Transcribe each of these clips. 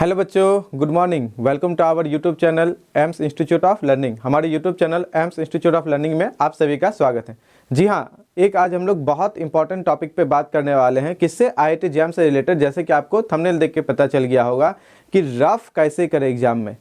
Hello बच्चों, good morning. Welcome to our YouTube channel AIMS institute of learning. हमारे YouTube channel AIMS institute of learning में आप सभी का स्वागत है। जी हाँ, आज हम लोग बहुत इंपॉर्टेंट टॉपिक पे बात करने वाले हैं। किससे? आईआईटी एग्जाम से रिलेटेड। जैसे कि आपको थंबनेल देख के पता चल गया होगा कि रफ कैसे करें एग्जाम में।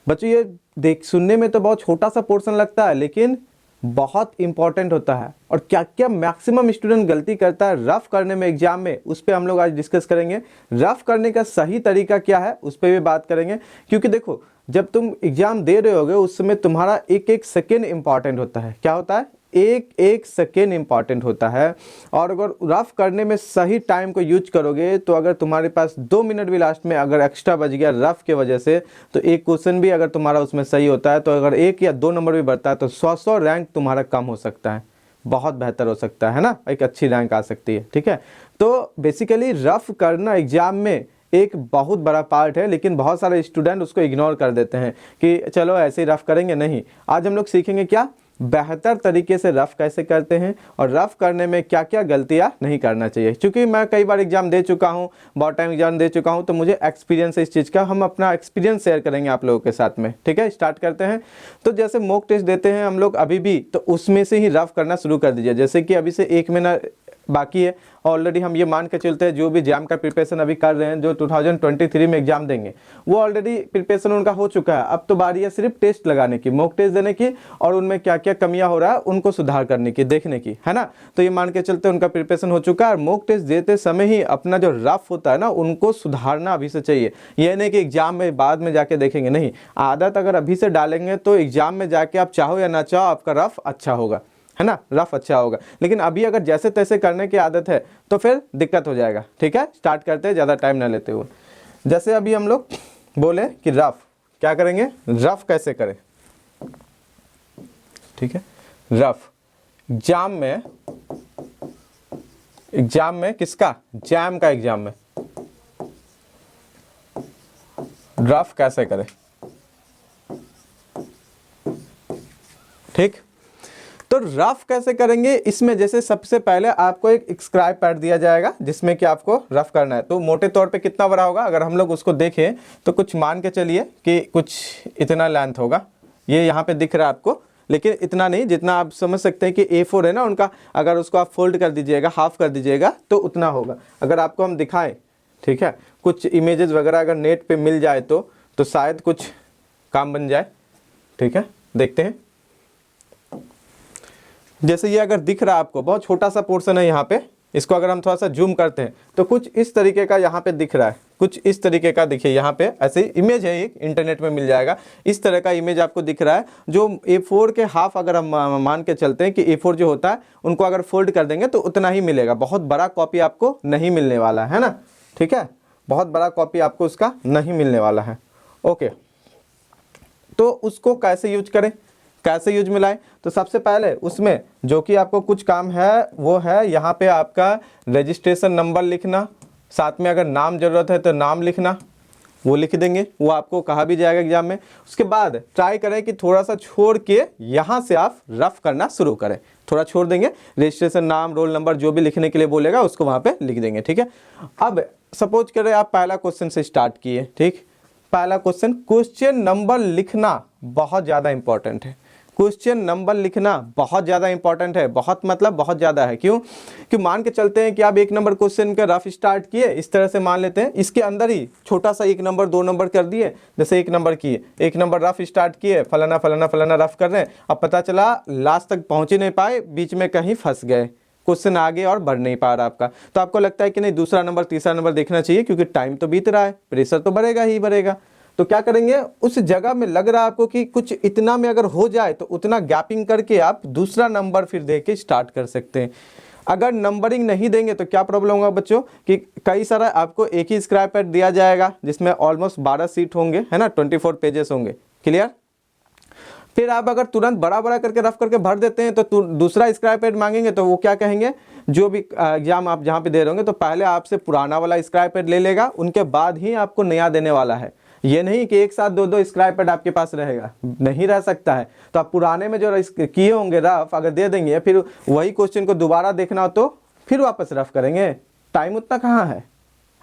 बच्चों ये सुनने में तो बहुत छोटा सा पोर्शन लगता है, लेकिन बहुत इंपॉर्टेंट होता है। और क्या क्या मैक्सिमम स्टूडेंट गलती करता है रफ करने में एग्जाम में, उस पर हम लोग आज डिस्कस करेंगे। रफ करने का सही तरीका क्या है उस पर भी बात करेंगे। क्योंकि देखो, जब तुम एग्जाम दे रहे होगे उस समय तुम्हारा एक एक सेकेंड इंपॉर्टेंट होता है। क्या होता है? एक एक सेकेंड इंपॉर्टेंट होता है। और अगर रफ करने में सही टाइम को यूज करोगे तो अगर तुम्हारे पास 2 मिनट भी लास्ट में अगर एक्स्ट्रा बच गया रफ के वजह से, तो एक क्वेश्चन भी अगर तुम्हारा उसमें सही होता है, तो अगर 1 या 2 नंबर भी बढ़ता है तो 100 रैंक तुम्हारा कम हो सकता है। बहुत बेहतर हो सकता है ना, एक अच्छी रैंक आ सकती है। ठीक है, तो बेसिकली रफ करना एग्जाम में एक बहुत बड़ा पार्ट है, लेकिन बहुत सारे स्टूडेंट उसको इग्नोर कर देते हैं कि चलो ऐसे ही रफ करेंगे। नहीं, आज हम लोग सीखेंगे क्या बेहतर तरीके से रफ कैसे करते हैं और रफ करने में क्या क्या गलतियां नहीं करना चाहिए। क्योंकि मैं कई बार एग्जाम दे चुका हूं, बहुत टाइम एग्जाम दे चुका हूं, तो मुझे एक्सपीरियंस है इस चीज़ का। हम अपना एक्सपीरियंस शेयर करेंगे आप लोगों के साथ में। ठीक है, स्टार्ट करते हैं। तो जैसे मॉक टेस्ट देते हैं हम लोग अभी भी, तो उसमें से ही रफ करना शुरू कर दीजिए। जैसे कि अभी से 1 महीना बाकी है, ऑलरेडी हम ये मान के चलते हैं जो भी एग्जाम का प्रिपरेशन अभी कर रहे हैं, जो 2023 में एग्जाम देंगे, वो ऑलरेडी प्रिपरेशन उनका हो चुका है। अब तो बारी है सिर्फ टेस्ट लगाने की, मॉक टेस्ट देने की, और उनमें क्या क्या कमियां हो रहा है उनको सुधार करने की, देखने की, है ना। तो ये मान के चलते उनका प्रिपरेशन हो चुका है। और मॉक टेस्ट देते समय ही अपना जो रफ होता है ना, उनको सुधारना अभी से चाहिए। यह नहीं कि एग्जाम में बाद में जाके देखेंगे, नहीं। आदत अगर अभी से डालेंगे तो एग्जाम में जाके आप चाहो या ना चाहो आपका रफ अच्छा होगा, है ना, रफ अच्छा होगा। लेकिन अभी अगर जैसे तैसे करने की आदत है तो फिर दिक्कत हो जाएगा। ठीक है, स्टार्ट करते हैं ज़्यादा टाइम ना लेते हुए। जैसे अभी हम लोग बोले कि रफ क्या करेंगे, रफ कैसे करें। ठीक है, रफ एग्जाम में किसका? जैम का एग्जाम में रफ कैसे करें। ठीक, तो रफ कैसे करेंगे इसमें, जैसे सबसे पहले आपको एक स्क्राइब पैड दिया जाएगा जिसमें कि आपको रफ करना है। तो मोटे तौर पे कितना बड़ा होगा, अगर हम लोग उसको देखें तो कुछ मान के चलिए कि कुछ इतना लेंथ होगा। ये यहाँ पे दिख रहा है आपको, लेकिन इतना नहीं, जितना आप समझ सकते हैं कि A4 है ना उनका, अगर उसको आप फोल्ड कर दीजिएगा, हाफ कर दीजिएगा तो उतना होगा। अगर आपको हम दिखाएं, ठीक है, कुछ इमेजेस वगैरह अगर नेट पे मिल जाए तो शायद कुछ काम बन जाए। ठीक है, देखते हैं। जैसे ये अगर दिख रहा है आपको, बहुत छोटा सा पोर्शन है यहाँ पे, इसको अगर हम थोड़ा सा जूम करते हैं तो कुछ इस तरीके का यहाँ पे दिख रहा है, कुछ इस तरीके का। देखिए यहाँ पे ऐसे इमेज है, एक इंटरनेट में मिल जाएगा, इस तरह का इमेज आपको दिख रहा है। जो A4 के हाफ अगर हम मान के चलते हैं कि A4 जो होता है उनको अगर फोल्ड कर देंगे तो उतना ही मिलेगा, बहुत बड़ा कॉपी आपको नहीं मिलने वाला है ना। ठीक है, बहुत बड़ा कॉपी आपको उसका नहीं मिलने वाला है। ओके, तो उसको कैसे यूज करें, कैसे यूज में लाएं। तो सबसे पहले उसमें जो कि आपको कुछ काम है वो है यहाँ पे आपका रजिस्ट्रेशन नंबर लिखना, साथ में अगर नाम ज़रूरत है तो नाम लिखना, वो लिख देंगे, वो आपको कहा भी जाएगा एग्जाम में। उसके बाद ट्राई करें कि थोड़ा सा छोड़ के यहाँ से आप रफ करना शुरू करें। थोड़ा छोड़ देंगे, रजिस्ट्रेशन नाम रोल नंबर जो भी लिखने के लिए बोलेगा उसको वहाँ पे लिख देंगे। ठीक है, अब सपोज करें आप पहला क्वेश्चन से स्टार्ट किए। ठीक, पहला क्वेश्चन नंबर लिखना बहुत ज़्यादा इंपॉर्टेंट है। क्वेश्चन नंबर लिखना बहुत ज़्यादा इंपॉर्टेंट है, बहुत मतलब बहुत ज़्यादा है। क्यों? कि मान के चलते हैं कि आप 1 नंबर क्वेश्चन का रफ स्टार्ट किए, इस तरह से मान लेते हैं, इसके अंदर ही छोटा सा 1 नंबर 2 नंबर कर दिए। जैसे 1 नंबर किए, 1 नंबर रफ स्टार्ट किए, फलाना फलाना फलाना रफ कर रहे हैं, अब पता चला लास्ट तक पहुँच ही नहीं पाए, बीच में कहीं फंस गए, क्वेश्चन आगे और बढ़ नहीं पा रहा आपका। तो आपको लगता है कि नहीं, दूसरा नंबर तीसरा नंबर देखना चाहिए, क्योंकि टाइम तो बीत रहा है, प्रेशर तो बढ़ेगा ही बढ़ेगा। तो क्या करेंगे, उस जगह में लग रहा है आपको कि कुछ इतना में अगर हो जाए तो उतना गैपिंग करके आप दूसरा नंबर फिर दे के स्टार्ट कर सकते हैं। अगर नंबरिंग नहीं देंगे तो क्या प्रॉब्लम होगा बच्चों, कि कई सारा आपको एक ही स्क्रैप पैड दिया जाएगा जिसमें ऑलमोस्ट 12 सीट होंगे, है ना, 24 पेजेस होंगे। क्लियर? फिर आप अगर तुरंत बड़ा बड़ा करके रफ करके भर देते हैं तो दूसरा स्क्रैप पैड मांगेंगे तो वो क्या कहेंगे, जो भी एग्जाम आप जहाँ पे दे रहे होंगे तो पहले आपसे पुराना वाला स्क्रैप पैड ले लेगा, उनके बाद ही आपको नया देने वाला है। ये नहीं कि एक साथ 2 स्क्रैप पैड आपके पास रहेगा, नहीं रह सकता है। तो आप पुराने में जो किए होंगे रफ अगर दे देंगे, फिर वही क्वेश्चन को दोबारा देखना हो तो फिर वापस रफ करेंगे। टाइम उतना कहाँ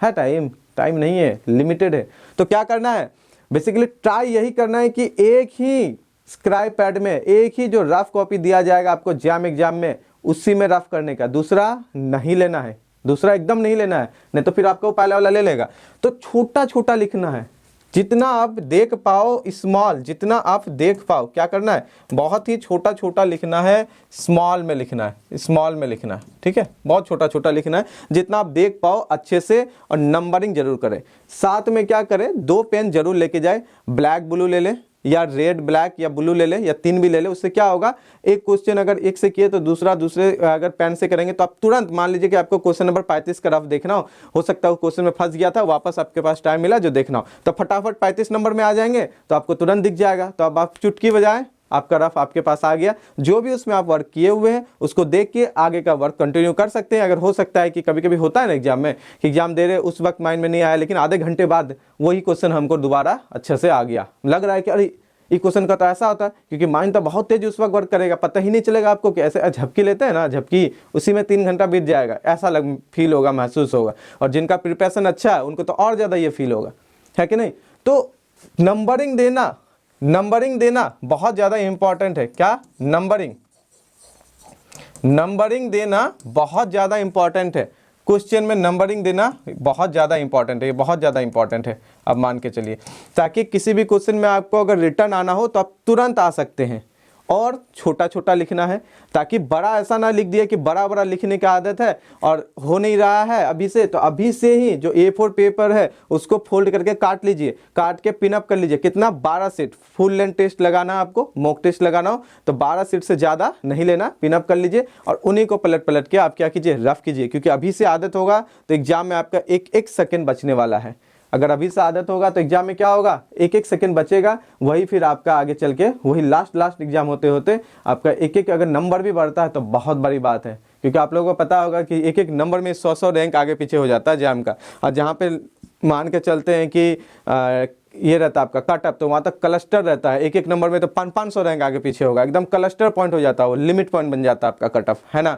है टाइम, टाइम नहीं है, लिमिटेड है। तो क्या करना है, बेसिकली ट्राई यही करना है कि एक ही स्क्राइब पैड में एक ही जो रफ कॉपी दिया जाएगा आपको जैम एग्जाम में, उसी में रफ करने का, दूसरा नहीं लेना है, दूसरा एकदम नहीं लेना है, नहीं तो फिर आपको पहले वाला ले लेगा। तो छोटा छोटा लिखना है, जितना आप देख पाओ स्मॉल, जितना आप देख पाओ क्या करना है, बहुत ही छोटा छोटा लिखना है, स्मॉल में लिखना है, स्मॉल में लिखना है, ठीक है, बहुत छोटा छोटा लिखना है, जितना आप देख पाओ अच्छे से। और नंबरिंग जरूर करें, साथ में क्या करें, 2 पेन जरूर लेके जाए, ब्लैक ब्लू ले ले या रेड ब्लैक या ब्लू ले ले या 3 भी ले ले। उससे क्या होगा, एक क्वेश्चन अगर एक से किए तो दूसरा दूसरे अगर पेन से करेंगे तो आप तुरंत, मान लीजिए कि आपको क्वेश्चन नंबर 35 का रफ देखना हो सकता है वो क्वेश्चन में फंस गया था, वापस आपके पास टाइम मिला जो देखना हो, तो फटाफट 35 नंबर में आ जाएंगे तो आपको तुरंत दिख जाएगा। तो अब आप चुटकी बजाएं, आपका रफ आपके पास आ गया, जो भी उसमें आप वर्क किए हुए हैं उसको देख के आगे का वर्क कंटिन्यू कर सकते हैं। अगर हो सकता है कि कभी कभी होता है ना एग्जाम में कि एग्जाम दे रहे उस वक्त माइंड में नहीं आया, लेकिन आधे घंटे बाद वही क्वेश्चन हमको दोबारा अच्छे से आ गया, लग रहा है कि अरे ये क्वेश्चन का तो ऐसा होता है, क्योंकि माइंड तो बहुत तेज उस वक्त वर्क करेगा, पता ही नहीं चलेगा आपको कि ऐसे झपकी लेते हैं ना, झपकी उसी में 3 घंटा बीत जाएगा, ऐसा फील होगा, महसूस होगा। और जिनका प्रिपरेशन अच्छा है उनको तो और ज़्यादा ये फील होगा, है कि नहीं। तो नंबरिंग देना, नंबरिंग देना बहुत ज़्यादा इंपॉर्टेंट है। क्या, नंबरिंग, नंबरिंग देना बहुत ज़्यादा इंपॉर्टेंट है। क्वेश्चन में नंबरिंग देना बहुत ज़्यादा इंपॉर्टेंट है, ये बहुत ज़्यादा इंपॉर्टेंट है, अब मान के चलिए, ताकि किसी भी क्वेश्चन में आपको अगर रिटर्न आना हो तो आप तुरंत आ सकते हैं। और छोटा छोटा लिखना है, ताकि बड़ा ऐसा ना लिख दिया कि बड़ा बड़ा लिखने की आदत है और हो नहीं रहा है अभी से, तो अभी से ही जो A4 पेपर है उसको फोल्ड करके काट लीजिए, काट के पिनअप कर लीजिए। कितना, 12 सीट फुल लेंथ टेस्ट लगाना है आपको, मॉक टेस्ट लगाना हो तो 12 सीट से ज़्यादा नहीं लेना, पिनअप कर लीजिए और उन्हीं को पलट पलट के आप क्या कीजिए, रफ कीजिए, क्योंकि अभी से आदत होगा तो एग्जाम में आपका एक सेकेंड बचने वाला है। अगर अभी से आदत होगा तो एग्जाम में क्या होगा, एक सेकंड बचेगा, वही फिर आपका आगे चल के वही लास्ट एग्जाम होते होते आपका एक अगर नंबर भी बढ़ता है तो बहुत बड़ी बात है, क्योंकि आप लोगों को पता होगा कि एक नंबर में 100 रैंक आगे पीछे हो जाता है एग्जाम का। और जहाँ पे मान के चलते हैं कि ये रहता है आपका कटअप, तो वहाँ तक क्लस्टर रहता है, एक नंबर में तो 500 रैंक आगे पीछे होगा, एकदम क्लस्टर पॉइंट हो जाता है, वो लिमिट पॉइंट बन जाता है आपका कटअप, है ना।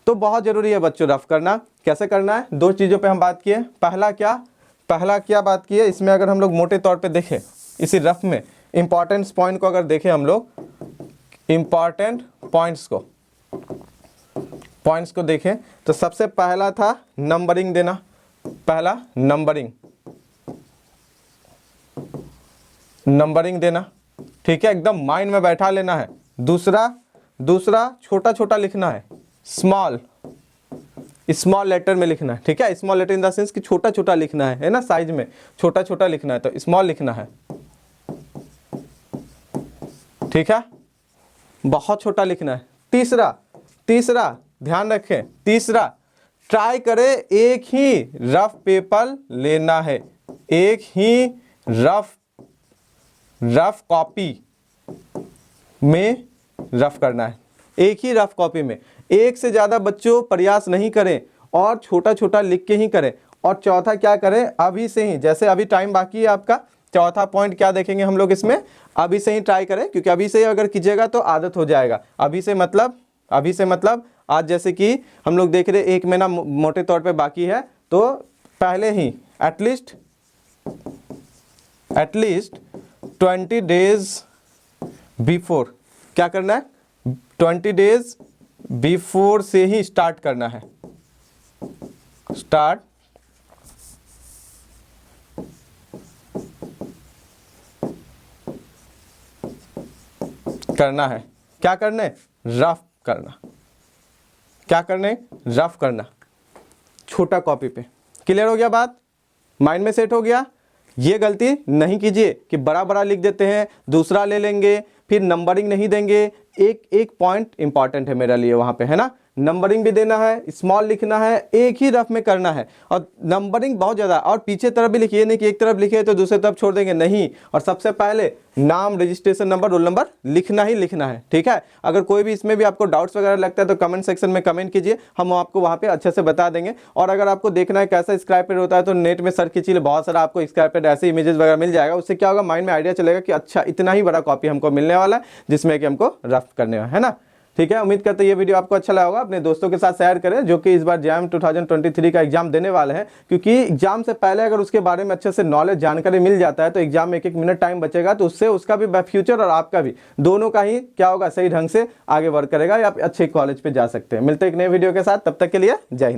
तो बहुत जरूरी है बच्चों रफ करना। कैसे करना है, 2 चीज़ों पर हम बात किए। पहला क्या बात की है, इसमें अगर हम लोग मोटे तौर पे देखें, इसी रफ में इंपॉर्टेंस पॉइंट को अगर देखें हम लोग, इंपॉर्टेंट पॉइंट्स को देखें तो सबसे पहला था नंबरिंग देना, पहला नंबरिंग देना, ठीक है, एकदम माइंड में बैठा लेना है। दूसरा छोटा छोटा लिखना है, स्मॉल लेटर में लिखना है, ठीक है, small letter in the sense कि छोटा छोटा लिखना है ना, साइज में छोटा छोटा लिखना है, तो स्मॉल लिखना है, ठीक है, बहुत छोटा लिखना है। तीसरा ध्यान रखें, तीसरा ट्राई करें एक ही रफ पेपर लेना है, एक ही रफ कॉपी में रफ करना है, एक ही रफ कॉपी में, एक से ज़्यादा बच्चों प्रयास नहीं करें और छोटा छोटा लिख के ही करें। और चौथा क्या करें, अभी से ही, जैसे अभी टाइम बाकी है आपका, चौथा पॉइंट क्या देखेंगे हम लोग इसमें, अभी से ही ट्राई करें, क्योंकि अभी से ही अगर कीजिएगा तो आदत हो जाएगा। अभी से मतलब आज जैसे कि हम लोग देख रहे 1 महीना मोटे तौर पे बाकी है, तो पहले ही एटलीस्ट 20 डेज बिफोर क्या करना है, 20 डेज बिफोर से ही स्टार्ट करना है, स्टार्ट करना है। क्या करना है, रफ करना। क्या करना है, रफ करना, छोटा कॉपी पे। क्लियर हो गया बात, माइंड में सेट हो गया। ये गलती नहीं कीजिए कि बड़ा बड़ा लिख देते हैं, दूसरा ले लेंगे, फिर नंबरिंग नहीं देंगे। एक पॉइंट इंपॉर्टेंट है मेरे लिए वहाँ पे, है ना, नंबरिंग भी देना है, स्मॉल लिखना है, एक ही रफ में करना है, और नंबरिंग बहुत ज़्यादा, और पीछे तरफ भी लिखिए, नहीं कि एक तरफ लिखे तो दूसरे तरफ छोड़ देंगे, नहीं। और सबसे पहले नाम, रजिस्ट्रेशन नंबर, रोल नंबर लिखना ही लिखना है, ठीक है। अगर कोई भी इसमें भी आपको डाउट्स वगैरह लगता है तो कमेंट सेक्शन में कमेंट कीजिए, हम आपको वहाँ पे अच्छे से बता देंगे। और अगर आपको देखना है कैसा स्क्राइब पैड होता है तो नेट में सर्च कीजिए, बहुत सारा आपको स्क्राइब पैड ऐसे इमेजेस वगैरह मिल जाएगा। उससे क्या होगा, माइंड में आइडिया चलेगा कि अच्छा इतना ही बड़ा कॉपी हमको मिलने वाला है जिसमें कि हमको रफ करने है ना। ठीक है, उम्मीद करते हैं ये वीडियो आपको अच्छा लगा होगा। अपने दोस्तों के साथ शेयर करें जो कि इस बार JAM 2023 का एग्जाम देने वाले हैं, क्योंकि एग्जाम से पहले अगर उसके बारे में अच्छे से नॉलेज जानकारी मिल जाता है तो एग्जाम में एक मिनट टाइम बचेगा, तो उससे उसका भी फ्यूचर और आपका भी दोनों का ही क्या होगा, सही ढंग से आगे वर्क करेगा या आप अच्छे कॉलेज पे जा सकते हैं। मिलते हैं एक नए वीडियो के साथ, तब तक के लिए जय हिंद।